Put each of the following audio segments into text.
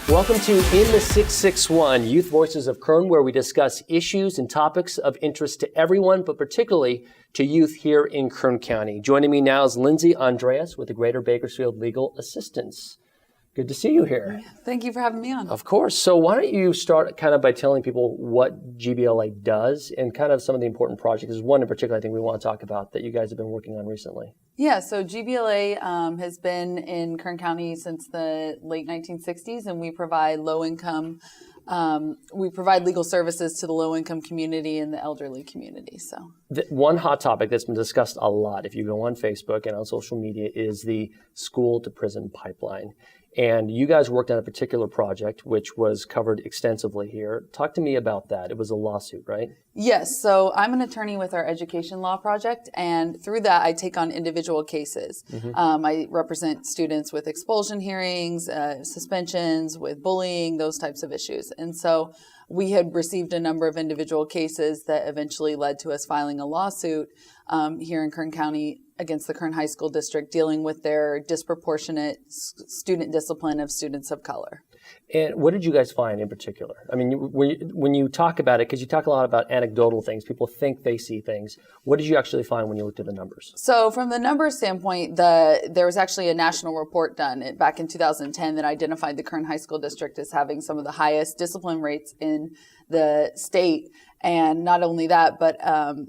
Welcome to In the 661, Youth Voices of Kern, where we discuss issues and topics of interest to everyone, but particularly to youth here in Kern County. Joining me now is Lyndsi Andreas with the Greater Bakersfield Legal Assistance. Good to see you here. Thank you for having me on. Of course. So why don't you start kind of by telling people what GBLA does and kind of some of the important projects. There's one in particular I think we want to talk about that you guys have been working on recently. Yeah, so GBLA has been in Kern County since the late 1960s, and we provide legal services to the low-income community and the elderly community. So one hot topic that's been discussed a lot, if you go on Facebook and on social media, is the school-to-prison pipeline. And you guys worked on a particular project which was covered extensively here. Talk to me about that. It was a lawsuit, right? Yes. So I'm an attorney with our education law project, and through that I take on individual cases. I represent students with expulsion hearings, suspensions, with bullying, those types of issues. And so we had received a number of individual cases that eventually led to us filing a lawsuit here in Kern County against the Kern High School District, dealing with their disproportionate student discipline of students of color. And what did you guys find in particular? I mean, when you talk about it, because you talk a lot about anecdotal things, people think they see things. What did you actually find when you looked at the numbers? So from the numbers standpoint, there was actually a national report done back in 2010 that identified the Kern High School District as having some of the highest discipline rates in the state. And not only that, but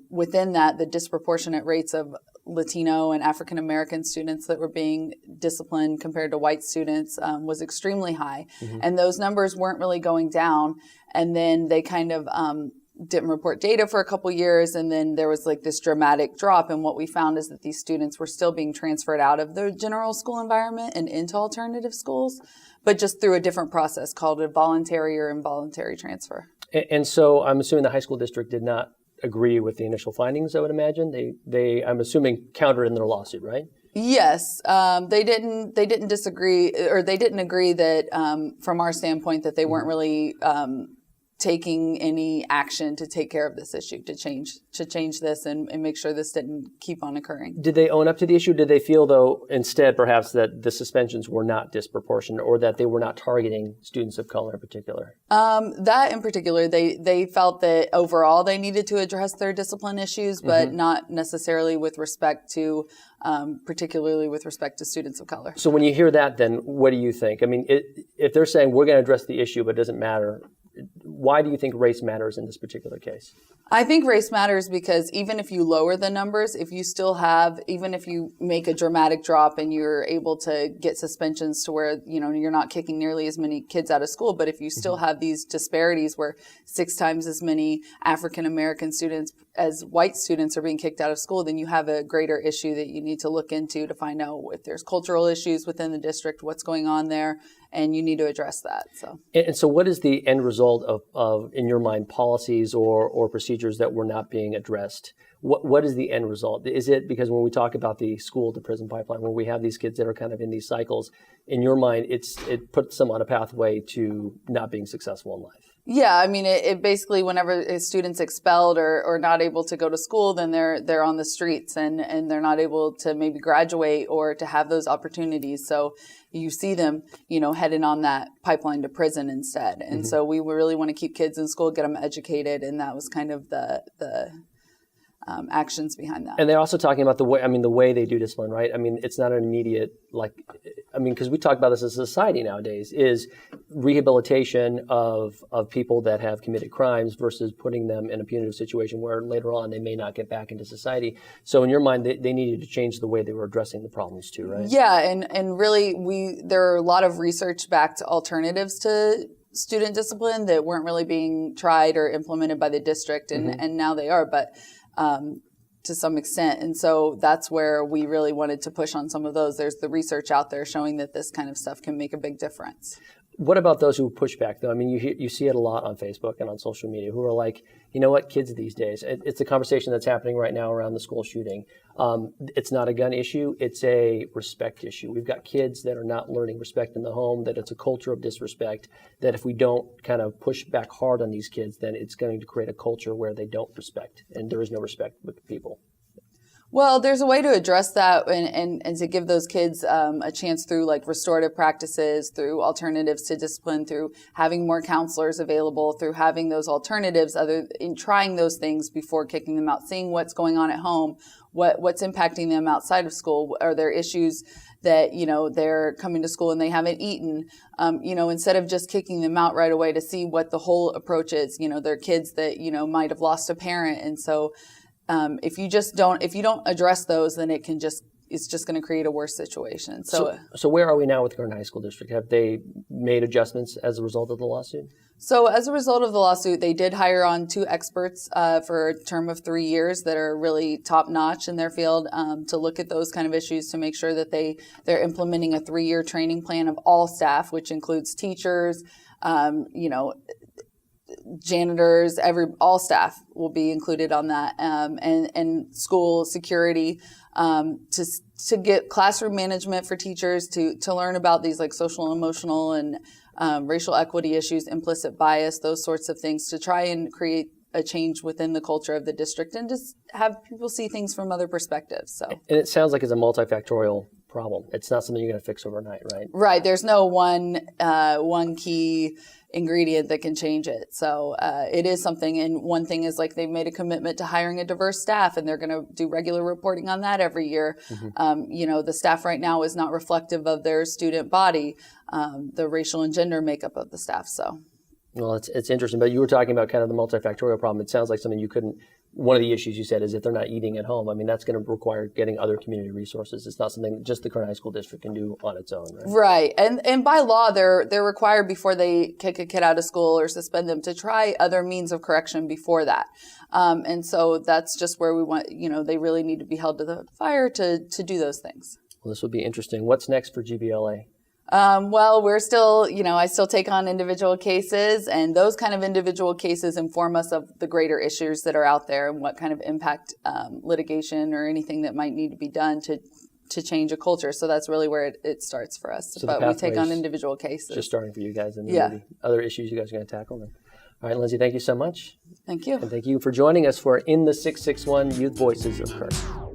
within that, the disproportionate rates of Latino and African American students that were being disciplined compared to white students was extremely high. And those numbers weren't really going down. And then they kind of didn't report data for a couple years. And then there was like this dramatic drop. And what we found is that these students were still being transferred out of the general school environment and into alternative schools, but just through a different process called a voluntary or involuntary transfer. And so I'm assuming the high school district did not agree with the initial findings, I would imagine. They I'm assuming, countered in their lawsuit, right? Yes. They didn't disagree, or they didn't agree that from our standpoint that they weren't really taking any action to take care of this issue, to change this and make sure this didn't keep on occurring. Did they own up to the issue? Did they feel, though, instead perhaps that the suspensions were not disproportionate or that they were not targeting students of color in particular? That in particular, they felt that overall they needed to address their discipline issues, but not necessarily with respect to, particularly with respect to students of color. So when you hear that, then what do you think? I mean, if they're saying we're going to address the issue, but it doesn't matter, why do you think race matters in this particular case? I think race matters because even if you lower the numbers, if you still have, even if you make a dramatic drop and you're able to get suspensions to where, you're not kicking nearly as many kids out of school, but if you still have these disparities where 6 times as many African American students as white students are being kicked out of school, then you have a greater issue that you need to look into to find out if there's cultural issues within the district, what's going on there, and you need to address that. And so what is the end result of in your mind, policies or procedures that were not being addressed? What is the end result? Is it because when we talk about the school to prison pipeline, when we have these kids that are kind of in these cycles, in your mind, it puts them on a pathway to not being successful in life? Yeah, I mean, it basically, whenever a student's expelled or not able to go to school, then they're on the streets and they're not able to maybe graduate or to have those opportunities. So you see them, heading on that pipeline to prison instead. And so we really want to keep kids in school, get them educated, and that was kind of the actions behind that. And they're also talking about the way they do discipline, right? I mean, it's not an immediate, because we talk about this as a society nowadays, is rehabilitation of people that have committed crimes versus putting them in a punitive situation where later on they may not get back into society. So in your mind, they needed to change the way they were addressing the problems too, right? Yeah, and really there are a lot of research-backed alternatives to student discipline that weren't really being tried or implemented by the district, and now they are, but to some extent. And so that's where we really wanted to push on some of those. There's the research out there showing that this kind of stuff can make a big difference. What about those who push back, though? I mean, you see it a lot on Facebook and on social media who are like, you know what, kids these days, it's a conversation that's happening right now around the school shooting. It's not a gun issue. It's a respect issue. We've got kids that are not learning respect in the home, that it's a culture of disrespect, that if we don't kind of push back hard on these kids, then it's going to create a culture where they don't respect and there is no respect with people. Well, there's a way to address that and to give those kids a chance through like restorative practices, through alternatives to discipline, through having more counselors available, through having those alternatives, in trying those things before kicking them out, seeing what's going on at home, what's impacting them outside of school. Are there issues that, they're coming to school and they haven't eaten, instead of just kicking them out right away, to see what the whole approach is. They're kids that, might have lost a parent. And so, if you don't address those, then it's just going to create a worse situation. So where are we now with the Kern High School District? Have they made adjustments as a result of the lawsuit? So as a result of the lawsuit, they did hire on 2 experts for a term of 3 years that are really top notch in their field to look at those kind of issues, to make sure that they're implementing a 3-year training plan of all staff, which includes teachers, janitors, all staff will be included on that, and school security, to get classroom management for teachers to learn about these like social and emotional and racial equity issues, implicit bias, those sorts of things, to try and create a change within the culture of the district and just have people see things from other perspectives. So, and it sounds like it's a multifactorial problem. It's not something you're going to fix overnight, right? Right. There's no one key ingredient that can change it. So it is something. And one thing is, like, they've made a commitment to hiring a diverse staff, and they're going to do regular reporting on that every year. Mm-hmm. The staff right now is not reflective of their student body, the racial and gender makeup of the staff. So. Well, it's interesting, but you were talking about kind of the multifactorial problem. It sounds like something you couldn't. One of the issues you said is if they're not eating at home. I mean, that's going to require getting other community resources. It's not something that just the Kern High School District can do on its own, right? Right, and by law, they're required before they kick a kid out of school or suspend them to try other means of correction before that. And so that's just where we want. They really need to be held to the fire to do those things. Well, this will be interesting. What's next for GBLA? Well, we're still, I still take on individual cases, and those kind of individual cases inform us of the greater issues that are out there and what kind of impact litigation or anything that might need to be done to change a culture. So that's really where it starts for us. So but we take on individual cases. Just starting for you guys, and maybe other issues you guys are going to tackle then. All right, Lyndsi, thank you so much. Thank you. And thank you for joining us for In the 661 Youth Voices of Kern.